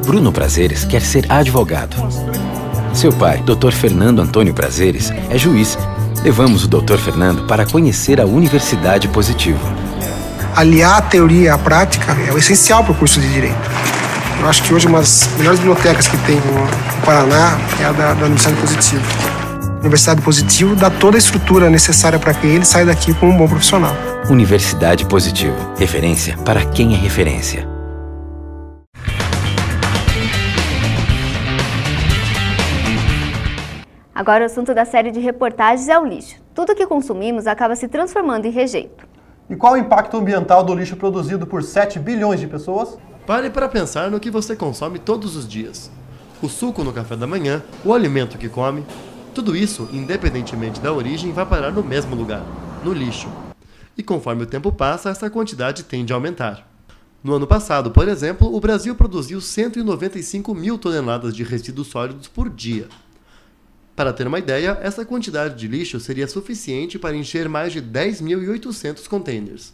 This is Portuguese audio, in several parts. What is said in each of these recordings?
Bruno Prazeres quer ser advogado. Seu pai, Dr. Fernando Antônio Prazeres, é juiz. Levamos o Dr. Fernando para conhecer a Universidade Positivo. Aliar a teoria à prática é o essencial para o curso de Direito. Eu acho que hoje uma das melhores bibliotecas que tem no Paraná é a da Universidade Positivo. A Universidade Positivo dá toda a estrutura necessária para que ele saia daqui como um bom profissional. Universidade Positivo. Referência para quem é referência. Agora o assunto da série de reportagens é o lixo. Tudo que consumimos acaba se transformando em rejeito. E qual o impacto ambiental do lixo produzido por 7 bilhões de pessoas? Pare para pensar no que você consome todos os dias. O suco no café da manhã, o alimento que come, tudo isso, independentemente da origem, vai parar no mesmo lugar, no lixo. E conforme o tempo passa, essa quantidade tende a aumentar. No ano passado, por exemplo, o Brasil produziu 195 mil toneladas de resíduos sólidos por dia. Para ter uma ideia, essa quantidade de lixo seria suficiente para encher mais de 10.800 containers.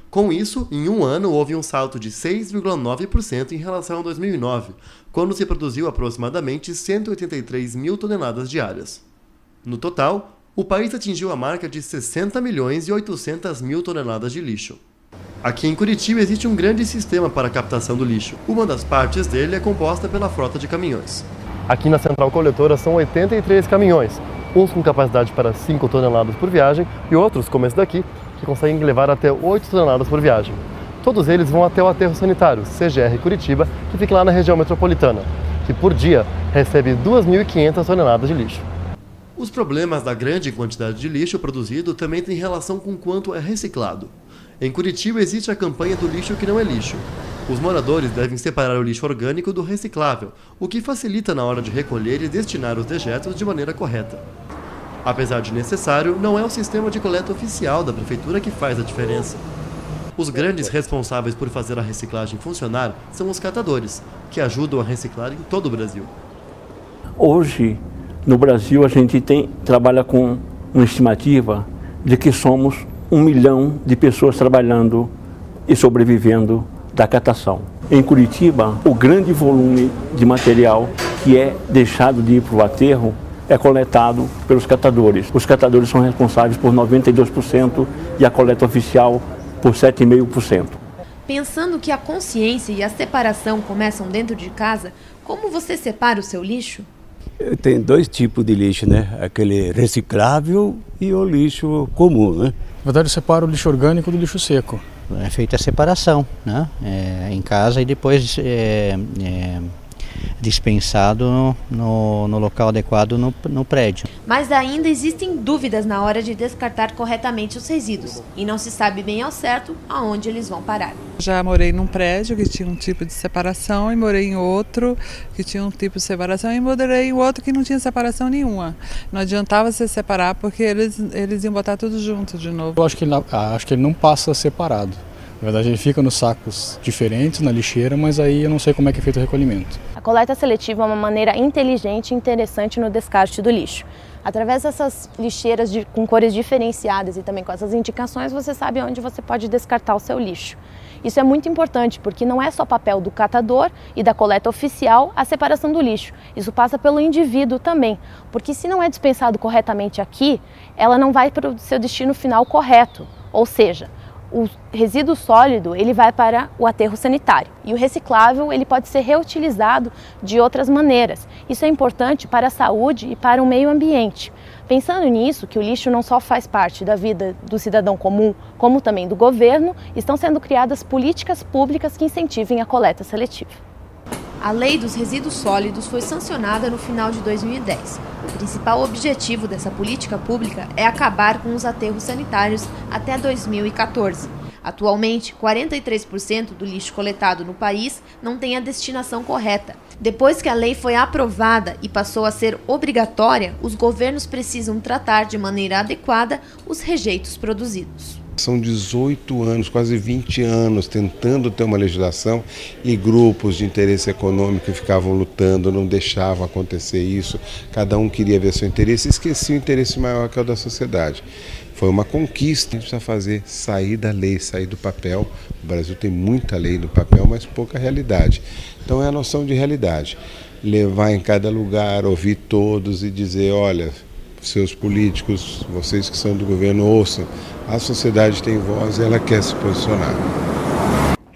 Com isso, em um ano houve um salto de 6,9% em relação a 2009, quando se produziu aproximadamente 183 mil toneladas diárias. No total, o país atingiu a marca de 60 milhões e 800 mil toneladas de lixo. Aqui em Curitiba existe um grande sistema para a captação do lixo. Uma das partes dele é composta pela frota de caminhões. Aqui na central coletora são 83 caminhões, uns com capacidade para 5 toneladas por viagem e outros, como esse daqui, que conseguem levar até 8 toneladas por viagem. Todos eles vão até o aterro sanitário, CGR Curitiba, que fica lá na região metropolitana, que por dia recebe 2.500 toneladas de lixo. Os problemas da grande quantidade de lixo produzido também têm relação com quanto é reciclado. Em Curitiba existe a campanha do lixo que não é lixo. Os moradores devem separar o lixo orgânico do reciclável, o que facilita na hora de recolher e destinar os dejetos de maneira correta. Apesar de necessário, não é o sistema de coleta oficial da prefeitura que faz a diferença. Os grandes responsáveis por fazer a reciclagem funcionar são os catadores, que ajudam a reciclar em todo o Brasil. Hoje, no Brasil, a gente trabalha com uma estimativa de que somos 1 milhão de pessoas trabalhando e sobrevivendo da catação. Em Curitiba, o grande volume de material que é deixado de ir para o aterro é coletado pelos catadores. Os catadores são responsáveis por 92% e a coleta oficial por 7,5%. Pensando que a consciência e a separação começam dentro de casa, como você separa o seu lixo? Tem dois tipos de lixo, né? Aquele reciclável e o lixo comum, né? Na verdade, eu separo o lixo orgânico do lixo seco. É feita a separação, né? Em casa e depois dispensado no local adequado no prédio. Mas ainda existem dúvidas na hora de descartar corretamente os resíduos e não se sabe bem ao certo aonde eles vão parar. Já morei num prédio que tinha um tipo de separação e morei em outro que tinha um tipo de separação e morei em outro que não tinha separação nenhuma. Não adiantava se separar porque eles iam botar tudo junto de novo. Eu acho que ele não passa separado. Na verdade, ele fica nos sacos diferentes, na lixeira, mas aí eu não sei como é que é feito o recolhimento. A coleta seletiva é uma maneira inteligente e interessante no descarte do lixo. Através dessas lixeiras com cores diferenciadas e também com essas indicações, você sabe onde você pode descartar o seu lixo. Isso é muito importante porque não é só papel do catador e da coleta oficial a separação do lixo. Isso passa pelo indivíduo também, porque se não é dispensado corretamente aqui, ela não vai para o seu destino final correto, ou seja, o resíduo sólido ele vai para o aterro sanitário e o reciclável ele pode ser reutilizado de outras maneiras. Isso é importante para a saúde e para o meio ambiente. Pensando nisso, que o lixo não só faz parte da vida do cidadão comum, como também do governo, estão sendo criadas políticas públicas que incentivem a coleta seletiva. A Lei dos Resíduos Sólidos foi sancionada no final de 2010. O principal objetivo dessa política pública é acabar com os aterros sanitários até 2014. Atualmente, 43% do lixo coletado no país não tem a destinação correta. Depois que a lei foi aprovada e passou a ser obrigatória, os governos precisam tratar de maneira adequada os rejeitos produzidos. São 18 anos, quase 20 anos, tentando ter uma legislação e grupos de interesse econômico ficavam lutando, não deixavam acontecer isso. Cada um queria ver seu interesse e esquecia o interesse maior que é o da sociedade. Foi uma conquista. A gente precisa fazer sair da lei, sair do papel. O Brasil tem muita lei no papel, mas pouca realidade. Então é a noção de realidade. Levar em cada lugar, ouvir todos e dizer, olha, seus políticos, vocês que são do governo, ouçam. A sociedade tem voz e ela quer se posicionar.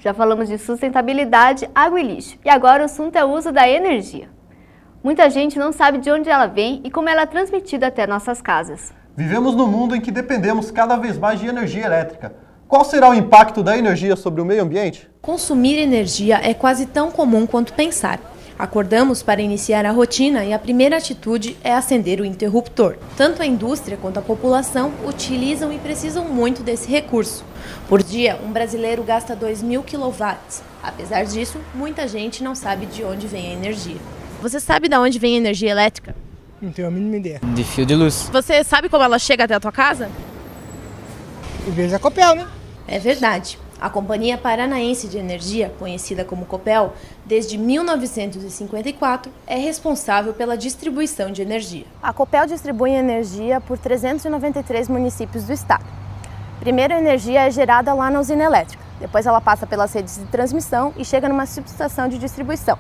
Já falamos de sustentabilidade, água e lixo. E agora o assunto é o uso da energia. Muita gente não sabe de onde ela vem e como ela é transmitida até nossas casas. Vivemos num mundo em que dependemos cada vez mais de energia elétrica. Qual será o impacto da energia sobre o meio ambiente? Consumir energia é quase tão comum quanto pensar. Acordamos para iniciar a rotina e a primeira atitude é acender o interruptor. Tanto a indústria quanto a população utilizam e precisam muito desse recurso. Por dia, um brasileiro gasta 2.000 kW. Apesar disso, muita gente não sabe de onde vem a energia. Você sabe de onde vem a energia elétrica? Não tenho a mínima ideia. De fio de luz. Você sabe como ela chega até a tua casa? Em vez da Copel, né? É verdade. A Companhia Paranaense de Energia, conhecida como Copel, desde 1954, é responsável pela distribuição de energia. A Copel distribui energia por 393 municípios do estado. Primeiro, a energia é gerada lá na usina elétrica. Depois ela passa pelas redes de transmissão e chega numa subestação de distribuição.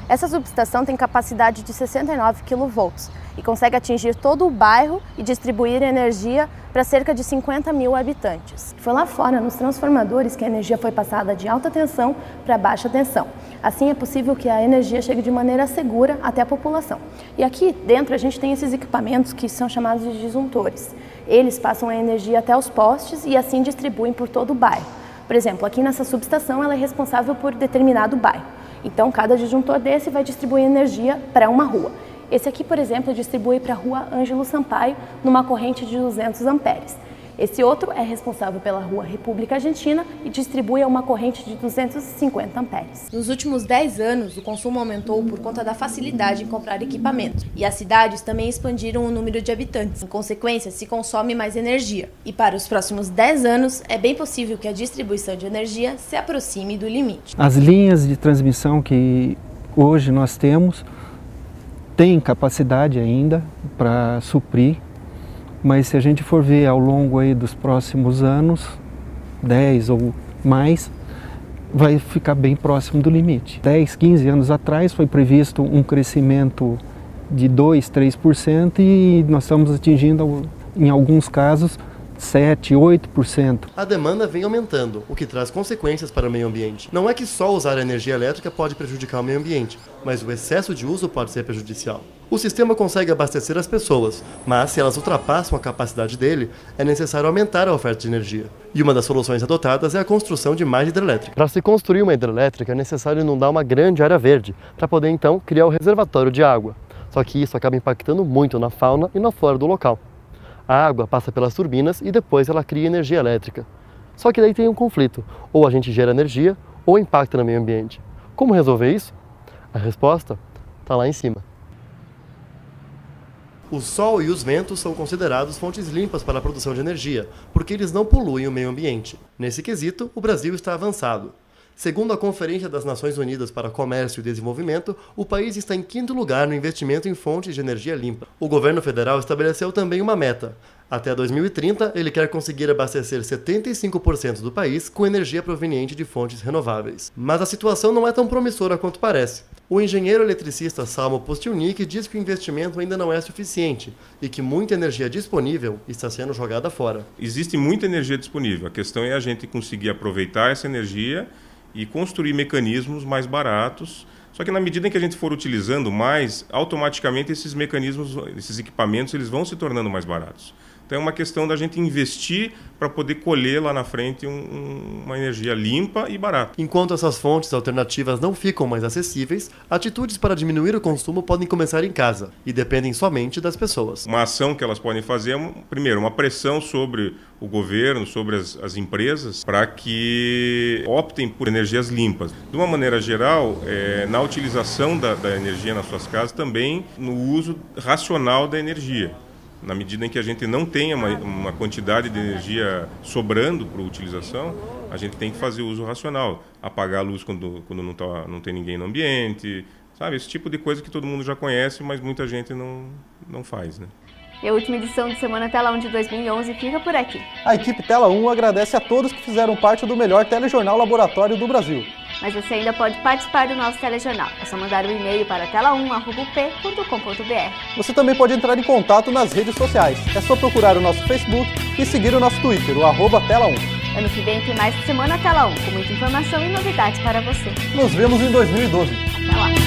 Essa subestação tem capacidade de 69 kV e consegue atingir todo o bairro e distribuir energia para cerca de 50 mil habitantes. Foi lá fora, nos transformadores, que a energia foi passada de alta tensão para baixa tensão. Assim é possível que a energia chegue de maneira segura até a população. E aqui dentro a gente tem esses equipamentos que são chamados de disjuntores. Eles passam a energia até os postes e assim distribuem por todo o bairro. Por exemplo, aqui nessa subestação ela é responsável por determinado bairro. Então, cada disjuntor desse vai distribuir energia para uma rua. Esse aqui, por exemplo, distribui para a rua Ângelo Sampaio, numa corrente de 200 amperes. Esse outro é responsável pela rua República Argentina e distribui a uma corrente de 250 amperes. Nos últimos 10 anos, o consumo aumentou por conta da facilidade em comprar equipamentos. E as cidades também expandiram o número de habitantes. Em consequência, se consome mais energia. E para os próximos 10 anos, é bem possível que a distribuição de energia se aproxime do limite. As linhas de transmissão que hoje nós têm capacidade ainda para suprir. Mas se a gente for ver ao longo aí dos próximos anos, 10 ou mais, vai ficar bem próximo do limite. 10, 15 anos atrás foi previsto um crescimento de 2, 3% e nós estamos atingindo, em alguns casos, 7, 8%. A demanda vem aumentando, o que traz consequências para o meio ambiente. Não é que só usar a energia elétrica pode prejudicar o meio ambiente, mas o excesso de uso pode ser prejudicial. O sistema consegue abastecer as pessoas, mas se elas ultrapassam a capacidade dele, é necessário aumentar a oferta de energia. E uma das soluções adotadas é a construção de mais hidrelétrica. Para se construir uma hidrelétrica é necessário inundar uma grande área verde, para poder então criar o reservatório de água. Só que isso acaba impactando muito na fauna e na flora do local. A água passa pelas turbinas e depois ela cria energia elétrica. Só que daí tem um conflito, ou a gente gera energia ou impacta no meio ambiente. Como resolver isso? A resposta está lá em cima. O sol e os ventos são considerados fontes limpas para a produção de energia, porque eles não poluem o meio ambiente. Nesse quesito, o Brasil está avançado. Segundo a Conferência das Nações Unidas para Comércio e Desenvolvimento, o país está em 5º lugar no investimento em fontes de energia limpa. O governo federal estabeleceu também uma meta. Até 2030, ele quer conseguir abastecer 75% do país com energia proveniente de fontes renováveis. Mas a situação não é tão promissora quanto parece. O engenheiro eletricista Salmo Postilnik diz que o investimento ainda não é suficiente e que muita energia disponível está sendo jogada fora. Existe muita energia disponível. A questão é a gente conseguir aproveitar essa energia e construir mecanismos mais baratos. Só que na medida em que a gente for utilizando mais, automaticamente esses mecanismos, esses equipamentos, eles vão se tornando mais baratos. Então é uma questão da gente investir para poder colher lá na frente uma energia limpa e barata. Enquanto essas fontes alternativas não ficam mais acessíveis, atitudes para diminuir o consumo podem começar em casa e dependem somente das pessoas. Uma ação que elas podem fazer é, primeiro, uma pressão sobre o governo, sobre as empresas, para que optem por energias limpas. De uma maneira geral, na utilização da energia nas suas casas, também no uso racional da energia. Na medida em que a gente não tenha uma quantidade de energia sobrando para utilização, a gente tem que fazer uso racional. Apagar a luz quando não tem ninguém no ambiente, sabe? Esse tipo de coisa que todo mundo já conhece, mas muita gente não faz, né? E a última edição do Semana Tela 1 de 2011 fica por aqui. A equipe Tela 1 agradece a todos que fizeram parte do melhor telejornal laboratório do Brasil. Mas você ainda pode participar do nosso telejornal. É só mandar um e-mail para tela1@up.com.br. Você também pode entrar em contato nas redes sociais. É só procurar o nosso Facebook e seguir o nosso Twitter, o @tela1. Ano que vem tem mais Semana Tela 1, com muita informação e novidades para você. Nos vemos em 2012. Até lá!